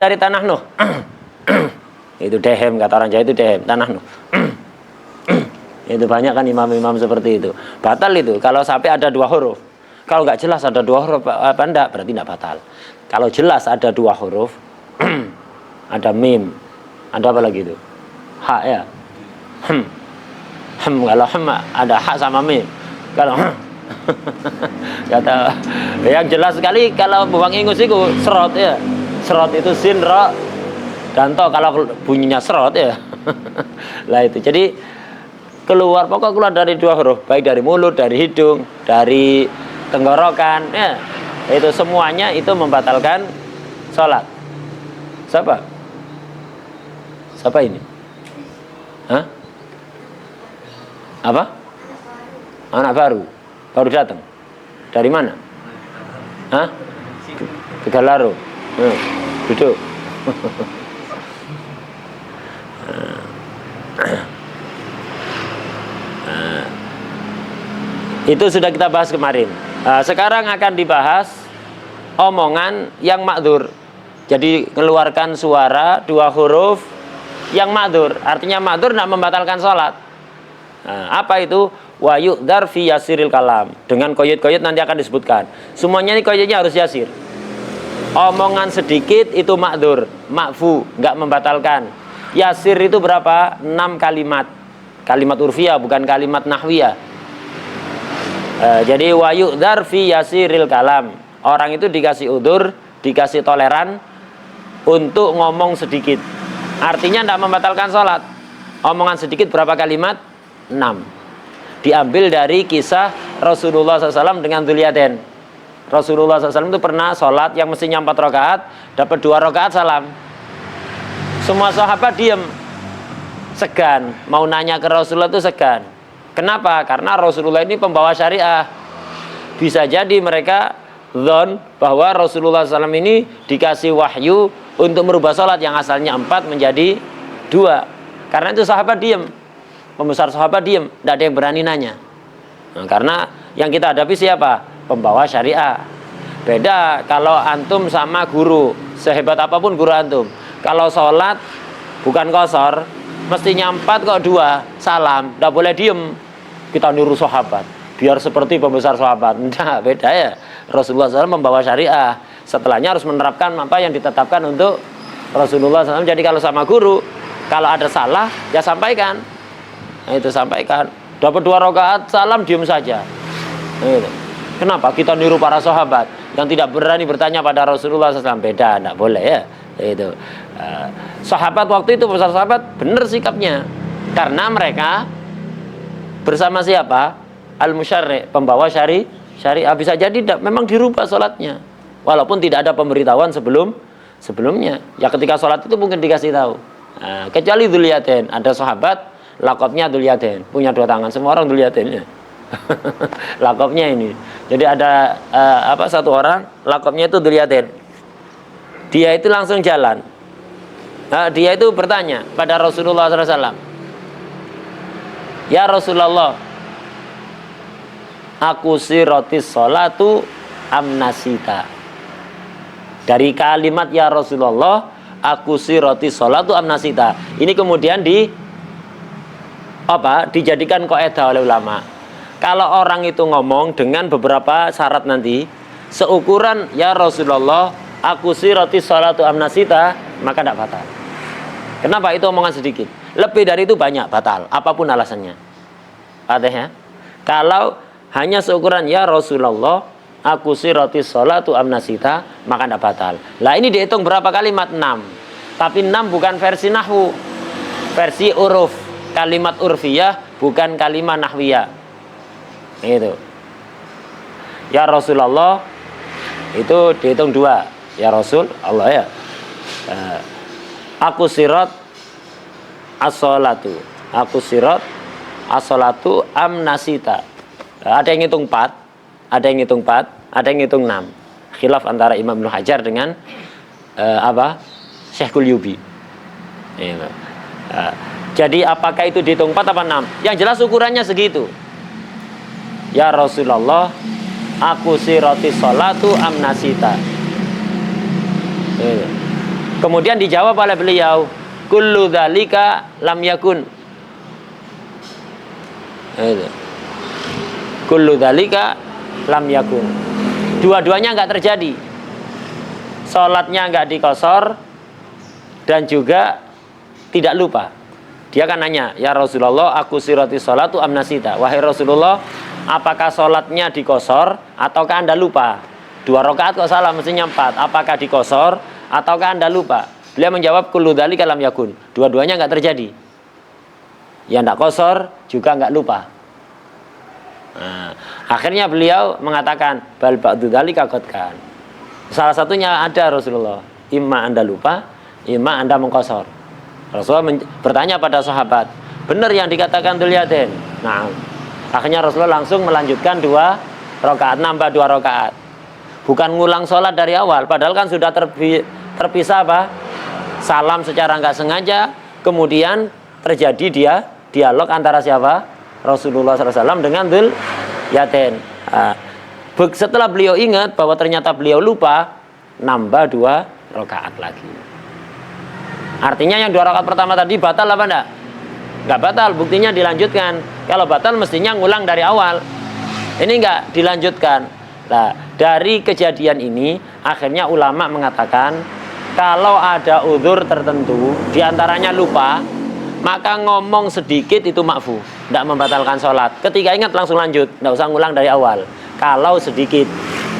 dari tanah Nuh. Itu dehem, kata orang Jawa itu dehem, tanah Nuh. Itu banyak kan imam-imam seperti itu. Batal itu kalau sampai ada dua huruf. Kalau nggak jelas ada dua huruf apa enggak, berarti enggak batal. Kalau jelas ada dua huruf, ada mim, ada apa lagi itu? Ha ya. Kalau ada ha sama mim. Kalau kata yang jelas sekali kalau buang ingus itu serot ya. Serot itu sin, ro, dan to kalau bunyinya serot ya. Lah itu. Jadi keluar dari dua huruf, baik dari mulut, dari hidung, dari tenggorokan ya. Itu semuanya itu membatalkan sholat. Siapa? Siapa ini? Hah? Apa? Anak baru. Baru datang. Dari mana? Hah? Tegalaro. Duduk. Itu sudah kita bahas kemarin. Sekarang akan dibahas omongan yang makdur. Jadi mengeluarkan suara dua huruf yang makdur. Artinya makdur tidak membatalkan sholat. Apa itu? Wa yu'dhar fi yasiril kalam. Dengan koyot-koyot nanti akan disebutkan. Semuanya ini koyotnya harus yasir. Omongan sedikit itu makdur, makfu, nggak membatalkan. Yasir itu berapa? 6 kalimat. Kalimat urfiyah bukan kalimat nahwiyah. Jadi wa yu'dhar fi yasiril kalam. Orang itu dikasih udur, dikasih toleran untuk ngomong sedikit. Artinya tidak membatalkan sholat. Omongan sedikit berapa kalimat? 6. Diambil dari kisah Rasulullah SAW dengan Dzulyaden. Rasulullah SAW itu pernah sholat yang mestinya 4 rakaat, dapat 2 rakaat salam. Semua sahabat diam, segan, mau nanya ke Rasulullah itu segan. Kenapa? Karena Rasulullah ini pembawa syariah. Bisa jadi mereka dzon bahwa Rasulullah SAW ini dikasih wahyu untuk merubah sholat yang asalnya 4 menjadi 2. Karena itu sahabat diam, pembesar sahabat diam, tidak ada yang berani nanya. Karena yang kita hadapi siapa? Pembawa syariah. Beda kalau antum sama guru, sehebat apapun guru antum, kalau sholat bukan qashar, mestinya 4 kok 2 salam, tidak boleh diem. Kita niru sahabat biar seperti pembesar sahabat. Nah, beda ya. Rasulullah SAW membawa syariah, setelahnya harus menerapkan apa yang ditetapkan untuk Rasulullah SAW. Jadi kalau sama guru, kalau ada salah ya sampaikan. Nah, itu sampaikan. Dapat 2 rakaat salam diem saja. Nah, itu. Kenapa? Kita niru para sahabat yang tidak berani bertanya pada Rasulullah SAW. Beda, tidak boleh ya. Itu. Sahabat waktu itu, besar sahabat, benar sikapnya. Karena mereka bersama siapa? Al-Musyarri', pembawa syariah. Bisa jadi memang dirubah sholatnya. Walaupun tidak ada pemberitahuan sebelumnya. Ya ketika sholat itu mungkin dikasih tahu. Kecuali Dzulyaden. Ada sahabat, lakopnya Dzulyaden. Punya 2 tangan. Semua orang Dzulyaden ya. Lakopnya ini. Jadi ada satu orang lakopnya itu Dzulyaden. Dia itu langsung jalan. Dia itu bertanya pada Rasulullah SAW, ya Rasulullah, aku sirotis sholatu amnasita. Dari kalimat ya Rasulullah, aku sirotis sholatu amnasita, ini kemudian dijadikan kaidah oleh ulama. Kalau orang itu ngomong dengan beberapa syarat nanti, seukuran ya Rasulullah, aku sirotis sholatu amnasita, maka tidak batal. Kenapa? Itu omongan sedikit. Lebih dari itu banyak batal, apapun alasannya. Artinya, kalau hanya seukuran ya Rasulullah, aku sirotis sholatu amnasita, maka tidak batal. Lah ini dihitung berapa kalimat? 6. Tapi 6 bukan versi nahwu, versi uruf, kalimat urfiyah, bukan kalimat nahwiyah. Itu ya Rasulullah itu dihitung 2. Ya Rasul Allah ya. Aku sirat as-sholatu. Aku sirat as-sholatu amnasita. Ada yang ngitung 4, ada yang ngitung 4, ada yang ngitung 6. Khilaf antara Imam Ibnu Hajar dengan Syekhul Yubi. Jadi apakah itu dihitung 4 apa 6? Yang jelas ukurannya segitu. Ya Rasulullah, aku siroti sholatu amnasita. Kemudian dijawab oleh beliau, kullu dzalika lam yakun. Kullu dzalika lam yakun. Dua-duanya enggak terjadi. Salatnya enggak dikosor dan juga tidak lupa. Dia kan nanya, ya Rasulullah, aku sirati sholatu amnasita. Wahai Rasulullah, apakah sholatnya dikosor ataukah Anda lupa? 2 rakaat kok salah, mestinya 4. Apakah dikosor ataukah Anda lupa? Beliau menjawab, kullu dzalika lam yakun. Dua-duanya enggak terjadi. Ya enggak kosor, juga enggak lupa. Nah, akhirnya beliau mengatakan, bal ba'du dzalika qad kan. Salah satunya ada Rasulullah, imma Anda lupa, imma Anda mengkosor. Rasulullah bertanya pada sahabat, benar yang dikatakan Dzulyaden? Nah, akhirnya Rasulullah langsung melanjutkan 2 rakaat, nambah 2 rakaat. Bukan ngulang sholat dari awal, padahal kan sudah terpisah apa? Salam secara nggak sengaja, kemudian terjadi dialog antara siapa? Rasulullah SAW dengan Dzulyaden. Nah, setelah beliau ingat bahwa ternyata beliau lupa, nambah 2 rakaat lagi. Artinya yang 2 rakaat pertama tadi batal apa enggak? Enggak batal, buktinya dilanjutkan. Kalau batal mestinya ngulang dari awal. Ini enggak dilanjutkan. Nah, dari kejadian ini akhirnya ulama mengatakan kalau ada uzur tertentu, diantaranya lupa, maka ngomong sedikit itu makfu, enggak membatalkan sholat. Ketika ingat langsung lanjut, enggak usah ngulang dari awal. Kalau sedikit.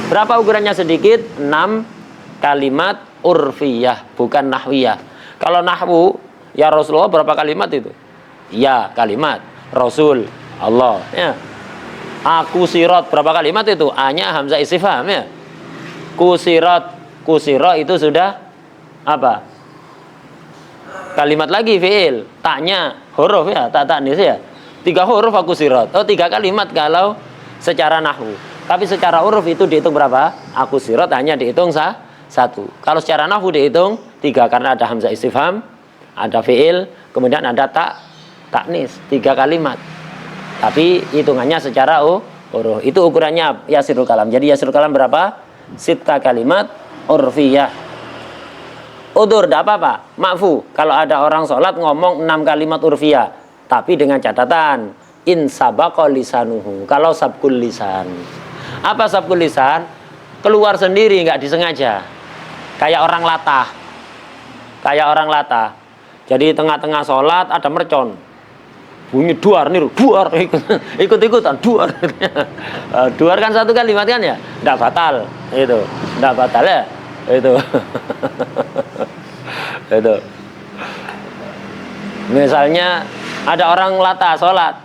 Berapa ukurannya sedikit? 6 kalimat urfiyah, bukan nahwiyah. Kalau nahwu, ya Rasulullah berapa kalimat itu? Ya, kalimat. Rasul, Allah. Ya. Aku sirat berapa kalimat itu? A-nya hamzah istifham ya. Kusirat, kusira itu sudah apa? Kalimat lagi fi'il. Tak-nya huruf ya, tak tanis ya. 3 huruf aku sirat. Oh, 3 kalimat kalau secara nahwu. Tapi secara uruf itu dihitung berapa? Aku sirat hanya dihitung 1. Kalau secara nahwu dihitung 3 karena ada hamzah istifham, ada fi'il, kemudian ada taknis, 3 kalimat. Tapi hitungannya secara uruf. Itu ukurannya yasirul kalam. Jadi yasirul kalam berapa? 6 kalimat urfiyah. Udur tidak apa-apa, makfu. Kalau ada orang sholat ngomong 6 kalimat urfiyah, tapi dengan catatan in sabaqa lisanuhu. Kalau sabkul lisan. Apa sabkul lisan? Keluar sendiri, nggak disengaja. Kayak orang latah. Jadi tengah-tengah sholat ada mercon, bunyi duar niru, duar ikut-ikutan duar. Duar kan 1 kalimat kan ya, tidak batal itu, tidak batal ya itu. Itu. Misalnya ada orang latah sholat,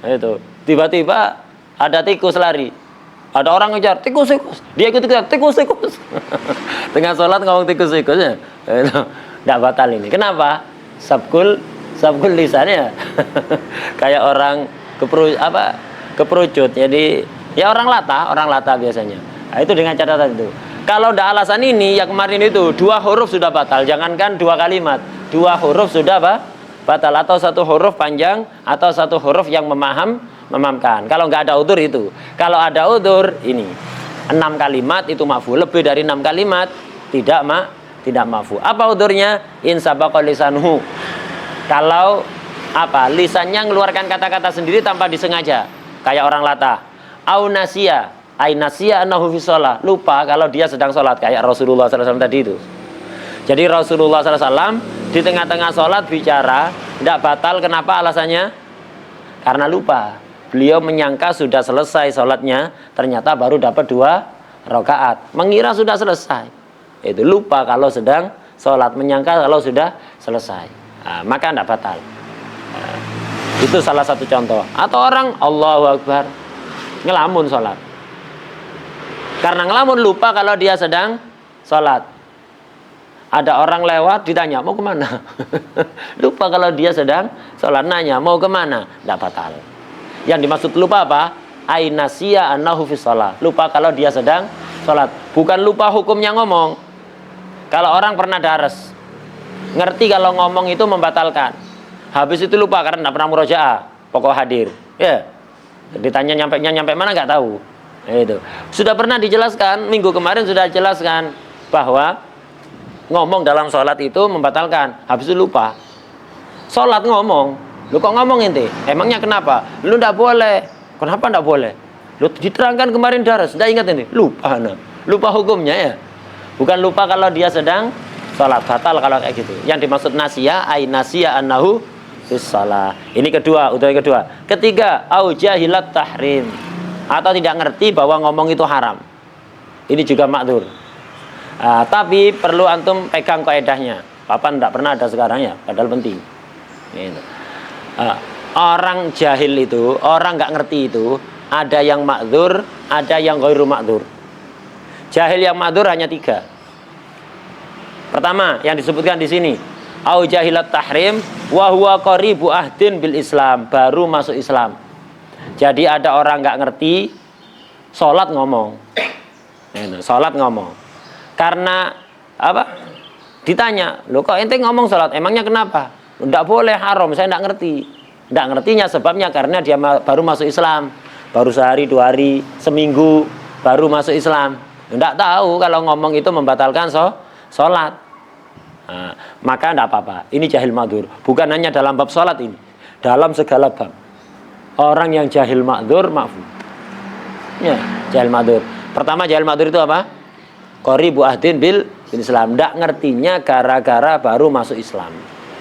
itu tiba-tiba ada tikus lari. Ada orang ngejar tikus, dia ikut-ikutan tikus. Tengah sholat ngomong tikus ya, itu tidak batal ini. Kenapa? Sabkul lisannya kayak orang keperucut. Jadi ya orang latah biasanya. Nah, itu dengan catatan itu. Kalau ada alasan ini, ya kemarin itu 2 huruf sudah batal. Jangankan 2 kalimat, 2 huruf sudah batal. Atau 1 huruf panjang, atau 1 huruf yang memahamkan. Kalau nggak ada udzur itu. Kalau ada udzur ini 6 kalimat itu makfu. Lebih dari 6 kalimat tidak makfu. Apa udzurnya? In sabaqa lisanuhu. Kalau lisannya mengeluarkan kata-kata sendiri tanpa disengaja, kayak orang latah. Au nasiya, ai nasiya annahu fi shalah. Lupa kalau dia sedang sholat, kayak Rasulullah SAW tadi itu. Jadi Rasulullah SAW di tengah-tengah sholat bicara, tidak batal. Kenapa alasannya? Karena lupa. Beliau menyangka sudah selesai sholatnya, ternyata baru dapat 2 rakaat. Mengira sudah selesai. Itu lupa kalau sedang sholat, menyangka kalau sudah selesai. Nah, maka tidak batal. Nah, itu salah satu contoh. Atau orang Allahu Akbar ngelamun sholat. Karena ngelamun lupa kalau dia sedang sholat. Ada orang lewat ditanya mau kemana? Lupa kalau dia sedang sholat, nanya mau kemana? Tidak batal. Yang dimaksud lupa apa? Ainasiya annahu fi shalah. Lupa kalau dia sedang sholat. Bukan lupa hukumnya ngomong. Kalau orang pernah dares, ngerti kalau ngomong itu membatalkan. Habis itu lupa karena tidak pernah murojaah, pokok hadir. Ya. Ditanya nyampe mana nggak tahu. Itu. Sudah pernah dijelaskan, minggu kemarin sudah jelaskan bahwa ngomong dalam sholat itu membatalkan, habis itu lupa. Sholat ngomong, lu kok ngomong ente? Emangnya kenapa? Lu ndak boleh. Kenapa ndak boleh? Lu diterangkan kemarin daras, ndak ingat ini? Lupa, nah. Lupa hukumnya ya. Bukan lupa kalau dia sedang sholat, batal kalau kayak gitu. Yang dimaksud nasiya, ay nasiya annahu fis shalah. Ini kedua, udah kedua. Ketiga, au jahilat tahrim, atau tidak ngerti bahwa ngomong itu haram. Ini juga makdzur. Tapi perlu antum pegang kaidahnya. Papa ndak pernah ada sekarang ya, padahal penting. Gitu. Orang jahil itu, orang nggak ngerti itu, ada yang makdzur, ada yang ghairu makdzur. Jahil yang makdzur hanya 3. Pertama, yang disebutkan di sini, au jahilat tahrim wa huwa qaribu ahdin bil Islam, baru masuk Islam. Jadi ada orang nggak ngerti, sholat ngomong. Sholat ngomong. Karena apa? Ditanya, "Loh kok ente ngomong sholat? Emangnya kenapa?" "Nggak boleh, haram, saya nggak ngerti." Nggak ngertinya sebabnya karena dia baru masuk Islam. Baru sehari, 2 hari, seminggu baru masuk Islam. Nggak tahu kalau ngomong itu membatalkan sholat. Maka nggak apa-apa. Ini jahil makdzur. Bukan hanya dalam bab sholat ini, dalam segala bab. Orang yang jahil makdzur, maafun. Ya, jahil makdzur. Pertama, jahil makdzur itu apa? Qaribu ahdin bil Islam. Nggak ngertinya gara-gara baru masuk Islam.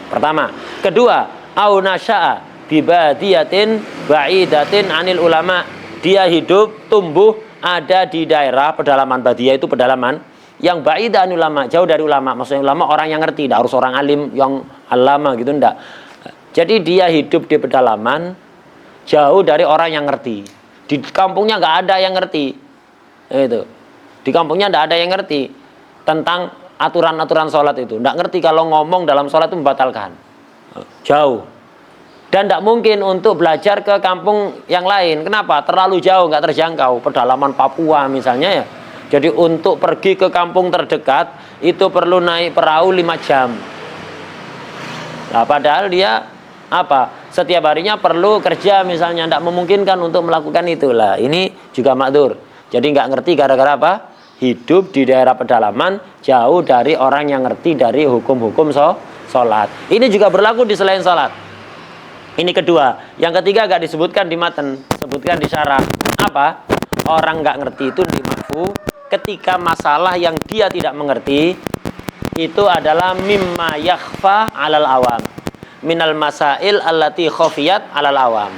Pertama. Kedua, au nasya'a bibadiyatin ba'idatin anil ulama. Dia hidup, tumbuh, ada di daerah pedalaman. Badiyah itu pedalaman yang ba'idah anil ulama, jauh dari ulama. Maksudnya ulama orang yang ngerti, tidak harus orang alim yang alama gitu, enggak. Jadi dia hidup di pedalaman, jauh dari orang yang ngerti. Di kampungnya nggak ada yang ngerti. Itu. Di kampungnya nggak ada yang ngerti tentang aturan-aturan sholat itu. Nggak ngerti kalau ngomong dalam sholat itu membatalkan. Jauh. Dan tidak mungkin untuk belajar ke kampung yang lain. Kenapa? Terlalu jauh, nggak terjangkau. Pedalaman Papua misalnya ya. Jadi untuk pergi ke kampung terdekat itu perlu naik perahu 5 jam. Nah, padahal dia apa? Setiap harinya perlu kerja misalnya, tidak memungkinkan untuk melakukan itulah. Ini juga makdzur. Jadi nggak ngerti gara-gara apa? Hidup di daerah pedalaman, jauh dari orang yang ngerti dari hukum-hukum sholat. Ini juga berlaku di selain sholat. Ini kedua. Yang ketiga gak disebutkan di matan, sebutkan di syarah. Apa? Orang nggak ngerti itu dimakfu ketika masalah yang dia tidak mengerti itu adalah mimma yakhfa alal awam, minal masail allati khafiyat alal awam.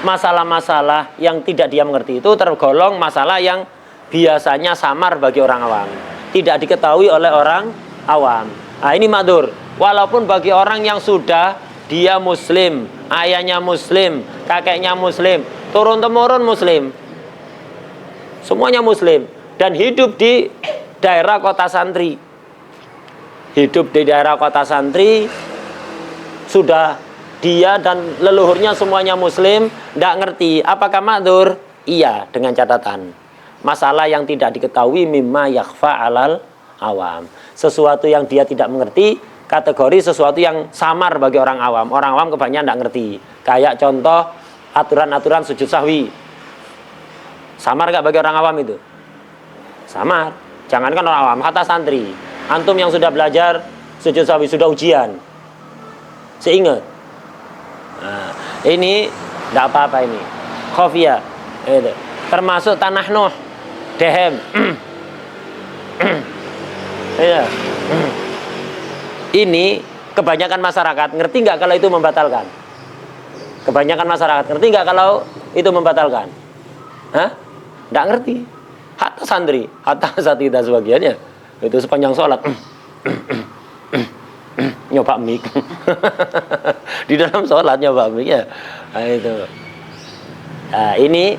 Masalah-masalah yang tidak dia mengerti itu tergolong masalah yang biasanya samar bagi orang awam, tidak diketahui oleh orang awam. Nah, ini makdzur. Walaupun bagi orang yang sudah dia muslim, ayahnya muslim, kakeknya muslim, turun-temurun muslim, semuanya muslim, dan hidup di daerah kota santri. Hidup di daerah kota santri, sudah dia dan leluhurnya semuanya muslim, tidak ngerti. Apakah makdzur? Iya, dengan catatan. Masalah yang tidak diketahui mimma yakhfa alal awam. Sesuatu yang dia tidak mengerti, kategori sesuatu yang samar bagi orang awam. Orang awam kebanyakan tidak ngerti. Kayak contoh aturan-aturan sujud sahwi. Samar gak bagi orang awam itu? Samar. Jangankan orang awam, kata santri. Antum yang sudah belajar sujud sahwi, sudah ujian, seingat. Nah, ini tidak apa-apa ini. Khofiyah. Termasuk tanah Nuh, dehem. Ya. Ini kebanyakan masyarakat ngerti nggak kalau itu membatalkan? Kebanyakan masyarakat ngerti nggak kalau itu membatalkan? Hah? Nggak ngerti. Hatta santri, hatta satida sebagiannya itu sepanjang sholat nyoba mik di dalam sholat nyoba mik ya. Nah, itu. Nah, ini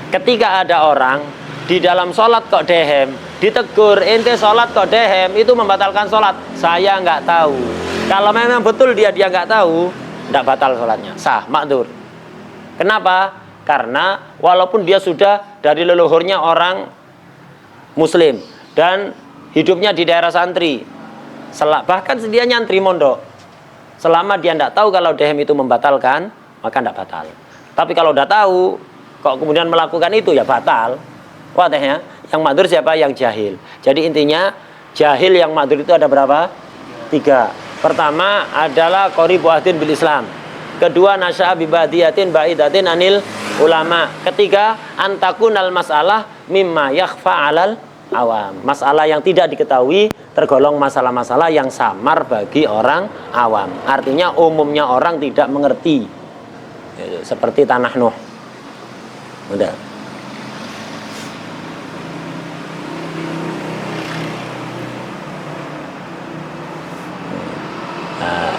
ketika ada orang di dalam sholat kok dehem, ditegur, ente sholat kok dehem, itu membatalkan sholat. Saya nggak tahu. Kalau memang betul dia nggak tahu, nggak batal sholatnya, sah, makdzur. Kenapa? Karena walaupun dia sudah dari leluhurnya orang muslim dan hidupnya di daerah santri, bahkan dia nyantri mondok, selama dia tidak tahu kalau dehem itu membatalkan, maka tidak batal. Tapi kalau udah tahu kok kemudian melakukan itu, ya batal. Wadahnya, yang makdzur siapa? Yang jahil. Jadi intinya Jahil yang ma'dzur itu ada berapa? 3. Pertama adalah qaribu ahdin bil Islam. Kedua, nasya'a bi badiyatin ba'idatin anil ulama. Ketiga, antakunal mas'alah mimma yakhfa 'alal awam. Masalah yang tidak diketahui tergolong masalah-masalah yang samar bagi orang awam. Artinya umumnya orang tidak mengerti. Seperti tanah Nuh. Udah. Nah,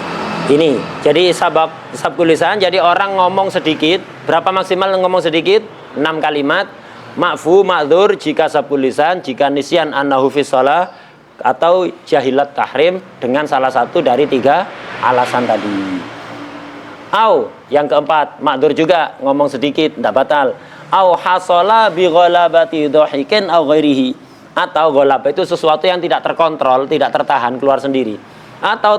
ini jadi sabqul lisan. Jadi orang ngomong sedikit, berapa maksimal ngomong sedikit? 6 kalimat. Ma'fu ma'dzur jika sabqul lisan, jika nisyan annahu fi shalah, atau jahilat tahrim dengan salah satu dari 3 alasan tadi. Au, yang keempat, ma'dzur juga ngomong sedikit tidak batal. Au hasala bi ghalabati dhahikin au ghairihi. Atau ghalabah itu sesuatu yang tidak terkontrol, tidak tertahan, keluar sendiri. Atau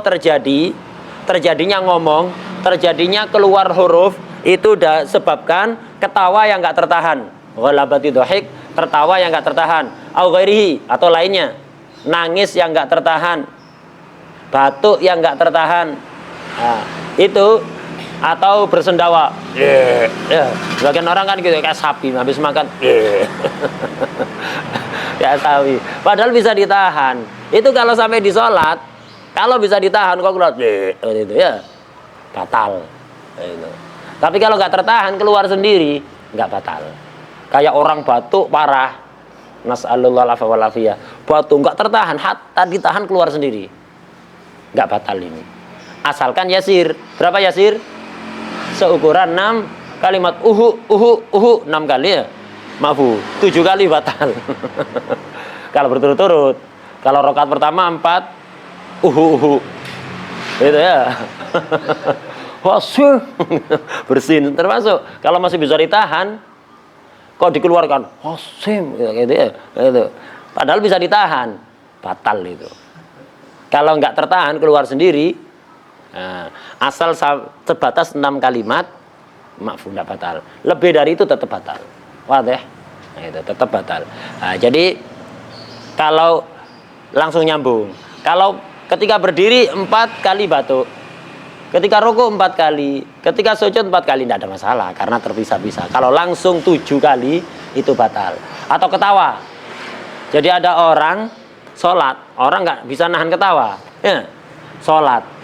terjadinya ngomong, terjadinya keluar huruf, itu sebabkan ketawa yang enggak tertahan. Ghalabati dhahik, tertawa yang enggak tertahan. Au ghairihi, atau lainnya. Nangis yang enggak tertahan. Batuk yang enggak tertahan. Nah, itu atau bersendawa. Ya, sebagian orang kan gitu kayak sapi habis makan. Kayak sapi. Padahal bisa ditahan. Itu kalau sampai di sholat, kalau bisa ditahan kok keluar gitu ya, batal. Gitu. Tapi kalau nggak tertahan keluar sendiri, nggak batal. Kayak orang batuk parah, nas'alullah alaihi wal afiyah. Batuk nggak tertahan, hatta ditahan keluar sendiri, nggak batal ini. Asalkan yasir. Berapa yasir? Seukuran 6 kalimat uhu 6 kali ya. Mafu 7 kali batal. Kalau berturut-turut. Kalau rakaat pertama 4 uhu itu ya. Wasir bersin termasuk. Kalau masih bisa ditahan kok dikeluarkan wasim gitu ya. Gitu. Padahal bisa ditahan, batal itu. Kalau nggak tertahan keluar sendiri. Nah, asal sebatas 6 kalimat, maaf tidak batal. Lebih dari itu tetap batal. Wadah, nah, itu tetap batal. Nah, jadi kalau langsung nyambung, kalau ketika berdiri 4 kali batuk, ketika rukuk 4 kali, ketika sujud 4 kali tidak ada masalah karena terpisah-pisah. Kalau langsung 7 kali itu batal. Atau ketawa. Jadi ada orang sholat, orang nggak bisa nahan ketawa, ya, sholat.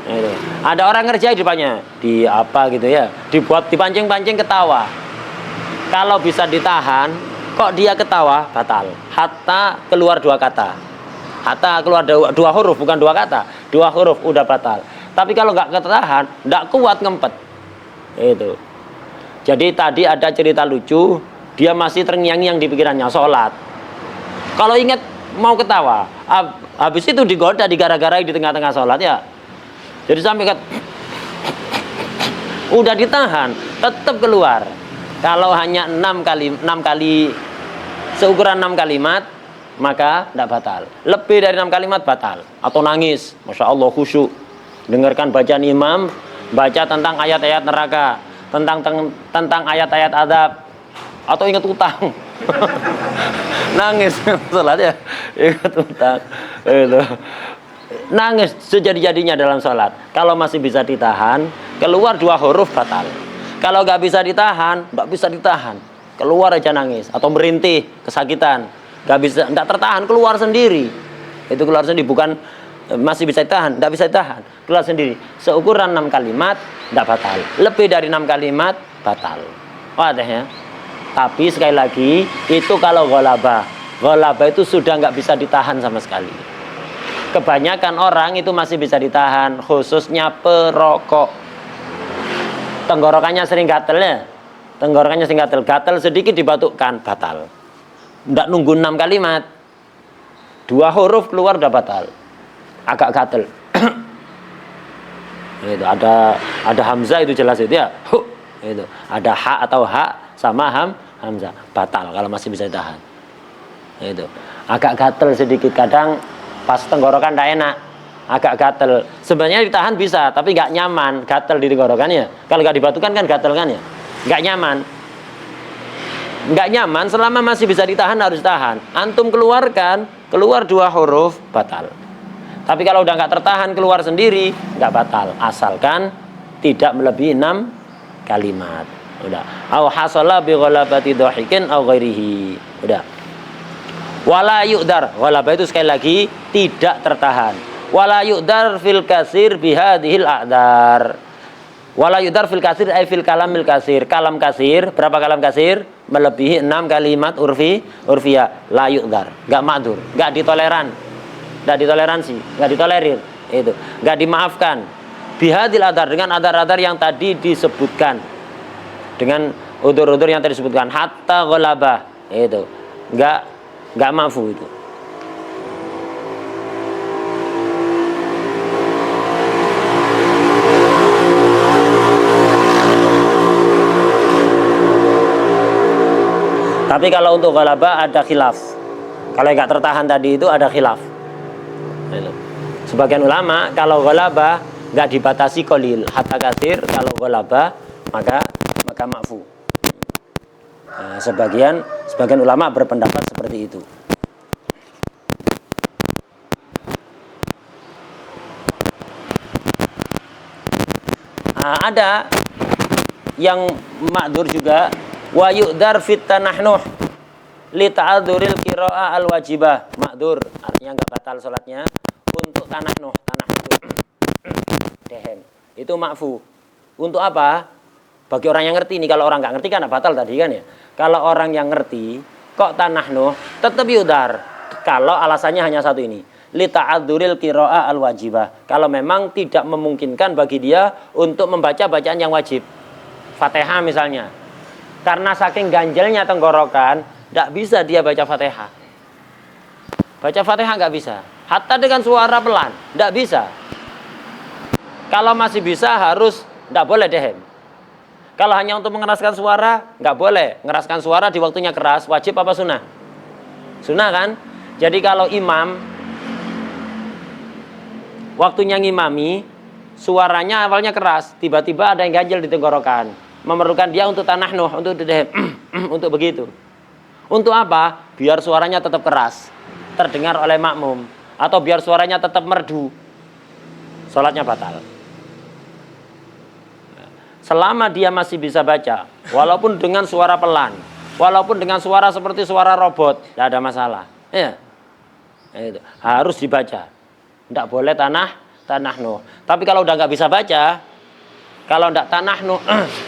Itu. Ada orang ngerjain di depannya, di apa gitu ya, dibuat dipancing-pancing ketawa. Kalau bisa ditahan, kok dia ketawa, batal. Hatta keluar 2 kata, hatta keluar 2 huruf, bukan 2 kata, 2 huruf udah batal. Tapi kalau nggak ketahan, nggak kuat ngempet. Itu. Jadi tadi ada cerita lucu, dia masih terngiang-ngiang di pikirannya sholat. Kalau ingat mau ketawa, habis itu digoda, digara-garai di tengah-tengah sholat ya. Jadi sampai udah ditahan, tetap keluar. Kalau hanya 6 kali seukuran 6 kalimat, maka tidak batal. Lebih dari 6 kalimat batal. Atau nangis, masya Allah khusyuk. Dengarkan bacaan imam, baca tentang ayat-ayat neraka, tentang ayat-ayat adab, atau ingat utang. Nangis sholat ya, ingat utang. Itu. Nangis sejadi-jadinya dalam sholat. Kalau masih bisa ditahan, keluar 2 huruf batal. Kalau nggak bisa ditahan, keluar aja nangis atau merintih kesakitan, nggak tertahan keluar sendiri. Itu keluar sendiri, bukan masih bisa ditahan, nggak bisa ditahan, keluar sendiri. Seukuran 6 kalimat nggak batal. Lebih dari 6 kalimat batal. Wadah ya. Tapi sekali lagi itu kalau ghalabah itu sudah nggak bisa ditahan sama sekali. Kebanyakan orang itu masih bisa ditahan, khususnya perokok. Tenggorokannya sering gatel ya. Tenggorokannya sering gatel sedikit dibatukkan, batal. Nggak nunggu 6 kalimat. 2 huruf keluar udah batal. Agak gatel. Itu ada hamzah itu jelas itu ya. Itu. Ada ha atau ha sama hamzah, batal kalau masih bisa ditahan. Itu. Agak gatel sedikit, kadang pas tenggorokan tidak enak, agak gatel. Sebenarnya ditahan bisa, tapi nggak nyaman, gatel di tenggorokannya. Kalau nggak dibatukan kan gatel kan ya, nggak nyaman. Nggak nyaman selama masih bisa ditahan harus tahan. Antum keluarkan keluar 2 huruf batal. Tapi kalau udah nggak tertahan keluar sendiri nggak batal, asalkan tidak melebihi 6 kalimat. Udah. Au hasala bi ghalabati dhahikin au ghairihi. Udah. Wala yu'dar. Ghalabah itu sekali lagi tidak tertahan. Wala yu'dar fil kasir bihadhil a'dar. Wala yu'dar fil kasir ay fil kalamil kasir. Kalam kasir, berapa kalam kasir? Melebihi 6 kalimat urfiyah. La yu'dar, enggak ma'dzur, enggak ditoleran. Enggak ditoleransi, enggak ditolerir. Itu, enggak dimaafkan. Bihadil adar, dengan adar-adar yang tadi disebutkan. Dengan udur-udur yang tadi disebutkan. Hatta ghalabah. Itu. Enggak maafu itu. Tapi kalau untuk ghalabah ada khilaf. Kalau enggak tertahan tadi itu ada khilaf. Sebagian ulama kalau ghalabah enggak dibatasi qalil hatta katsir, kalau ghalabah maka maafu. Nah, sebagian ulama berpendapat seperti itu. Nah, ada yang ma'dzur juga, wa yu'dar fit tanahnuh li ta'adzuril qira'ah al wajibah. Ma'dzur artinya enggak batal salatnya untuk tanahnuh itu dehem. Itu ma'fu. Untuk apa? Bagi orang yang ngerti. Ini kalau orang nggak ngerti kan batal tadi kan ya. Kalau orang yang ngerti kok tanahnuh tetap yudar. Kalau alasannya hanya satu ini, li ta'adzuril qira'ah al wajibah. Kalau memang tidak memungkinkan bagi dia untuk membaca bacaan yang wajib. Fatihah misalnya. Karena saking ganjelnya tenggorokan, tidak bisa dia baca Fatihah. Baca Fatihah nggak bisa. Hatta dengan suara pelan, tidak bisa. Kalau masih bisa harus, tidak boleh dehem. Kalau hanya untuk mengeraskan suara, nggak boleh. Ngeraskan suara di waktunya keras, wajib apa sunnah? Sunnah kan? Jadi kalau imam, waktunya ngimami, suaranya awalnya keras, tiba-tiba ada yang ganjel di tenggorokan. Memerlukan dia untuk tanahnuh, untuk dehem, untuk begitu. Untuk apa? Biar suaranya tetap keras, terdengar oleh makmum. Atau biar suaranya tetap merdu, sholatnya batal. Selama dia masih bisa baca, walaupun dengan suara pelan, walaupun dengan suara seperti suara robot, tidak ada masalah. Ya, itu harus dibaca. Tidak boleh tanahnuh. Tapi kalau udah nggak bisa baca, kalau tidak tanahnuh,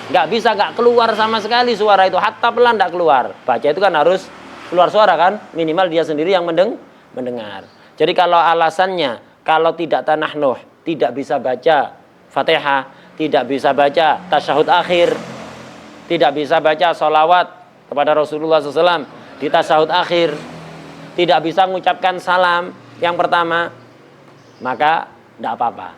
nggak keluar sama sekali suara itu, hatta pelan tidak keluar. Baca itu kan harus keluar suara kan, minimal dia sendiri yang mendengar. Jadi kalau alasannya, kalau tidak tanahnuh, tidak bisa baca Fatihah, tidak bisa baca tasyahud akhir, tidak bisa baca sholawat kepada Rasulullah SAW di tasyahud akhir, tidak bisa mengucapkan salam yang pertama, maka tidak apa-apa.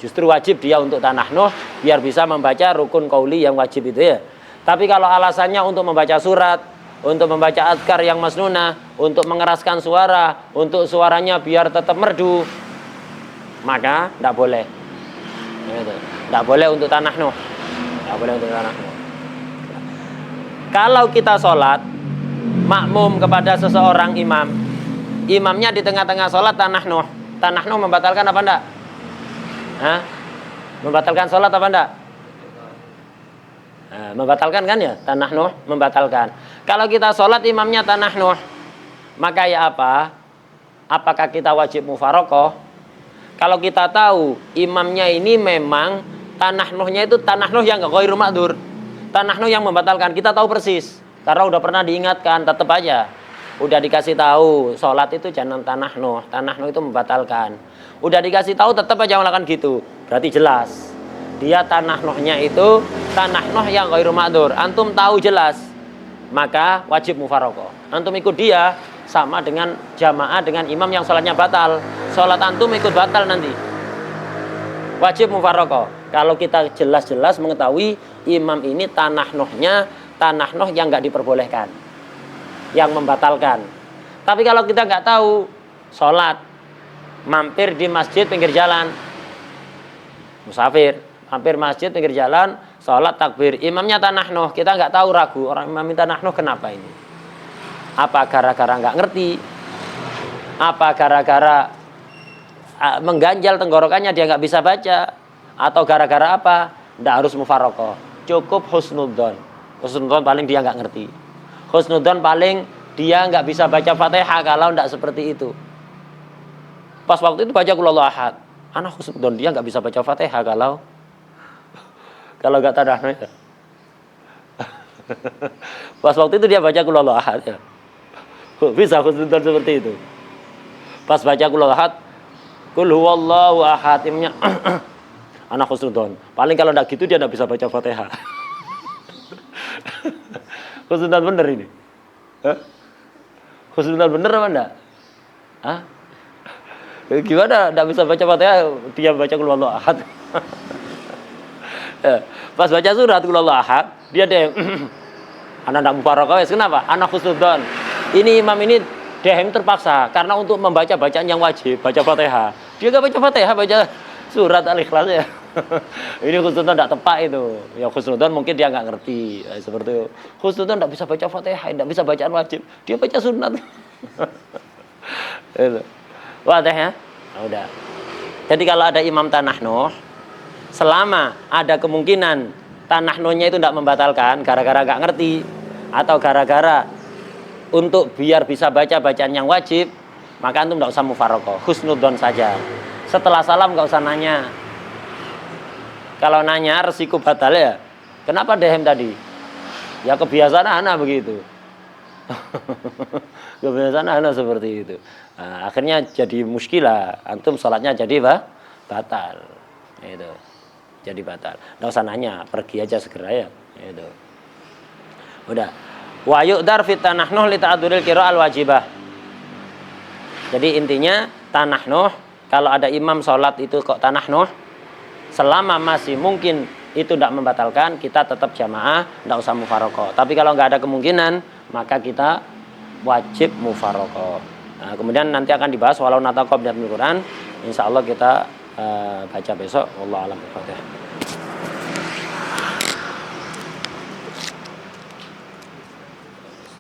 Justru wajib dia untuk tanahnuh biar bisa membaca rukun qauli yang wajib itu ya. Tapi kalau alasannya untuk membaca surat, untuk membaca azkar yang masnunah, untuk mengeraskan suara, untuk suaranya biar tetap merdu, maka tidak boleh. Tidak boleh untuk tanahnuh. Tidak boleh untuk tanahnuh. Kalau kita sholat makmum kepada seseorang imam, imamnya di tengah-tengah sholat tanahnuh, tanahnuh membatalkan apa enggak? Hah? Membatalkan sholat apa enggak? Nah, membatalkan kan ya? Tanahnuh membatalkan. Kalau kita sholat imamnya tanahnuh, maka ya apa? Apakah kita wajib mufarokoh? Kalau kita tahu imamnya ini memang tanahnuhnya itu tanahnuh yang ghairu ma'dzur, tanahnuh yang membatalkan, kita tahu persis karena udah pernah diingatkan, tetap aja udah dikasih tahu sholat itu jangan tanahnuh itu membatalkan, udah dikasih tahu tetap aja melakukan gitu, berarti jelas dia tanahnuhnya itu tanahnuh yang ghairu ma'dzur. Antum tahu jelas, maka wajib mufarokoh. Antum ikut dia sama dengan jamaah dengan imam yang sholatnya batal, sholat antum ikut batal nanti. Wajib mufarokoh. Kalau kita jelas-jelas mengetahui imam ini tanahnuhnya tanahnuh yang nggak diperbolehkan, yang membatalkan. Tapi kalau kita nggak tahu, sholat mampir di masjid pinggir jalan, musafir mampir masjid pinggir jalan, sholat takbir, imamnya tanahnuh, kita nggak tahu, ragu orang imam tanahnuh kenapa ini? Apa gara-gara nggak ngerti? Apa gara-gara mengganjal tenggorokannya dia nggak bisa baca, atau gara-gara apa? Nggak harus mufarokoh, cukup husnudzon. Husnudzon paling dia nggak ngerti. Husnudzon paling dia nggak bisa baca Fatihah kalau nggak seperti itu. Pas waktu itu baca Qul Huwallahu Ahad, anak husnudzon dia nggak bisa baca Fatihah kalau nggak tadahno ya. Pas waktu itu dia baca Qul Huwallahu Ahad ya. Bisa husnudzon seperti itu. Pas baca Qul Huwallahu Ahad, Qul Huwallahu Ahad, imamnya anak husnudzon. Paling kalau nggak gitu dia nggak bisa baca Fatihah. Husnudzon bener ini. Husnudzon bener apa enggak? Hah? Gimana nggak bisa baca Fatihah dia baca Qul Huwallahu Ahad? Pas baca surat Qul Huwallahu Ahad, dia deh anak ndak mubarakah. Kenapa? Anak husnudzon. Ini imam ini dehem terpaksa karena untuk membaca bacaan yang wajib, baca Fatihah. Dia enggak baca Fatihah, baca surat Al-Ikhlas ya. Ini husnudzon enggak tepat itu. Ya husnudzon mungkin dia enggak ngerti. Seperti itu. Husnudzon enggak bisa baca Fatihah, enggak bisa bacaan wajib. Dia baca sunat. Itu. Wadah ya? Nah, udah. Jadi kalau ada imam tanahnuh, selama ada kemungkinan tanahnuhnya itu enggak membatalkan gara-gara enggak ngerti atau gara-gara untuk biar bisa baca bacaan yang wajib, maka antum enggak usah mufarokoh, husnudzon saja. Setelah salam enggak usah nanya. Kalau nanya resiko batal ya. Kenapa dehem tadi? Ya kebiasaan anak begitu. Kebiasaan anak seperti itu. Nah, akhirnya jadi muskilah. Antum sholatnya jadi batal. Itu. Jadi batal. Enggak usah nanya, pergi aja segera ya. Itu. Udah. Wa yu'dar fit tanahnuh li ta'adzuril qira'al wajibah. Jadi intinya tanahnuh, kalau ada imam sholat itu kok tanahnuh, selama masih mungkin itu tidak membatalkan, kita tetap jamaah, tidak usah mufarokoh. Tapi kalau nggak ada kemungkinan, maka kita wajib mufarokoh. Nah, kemudian nanti akan dibahas walau nataqob dan Quran. Insya Allah kita baca besok. Wallahu a'lam bishawab.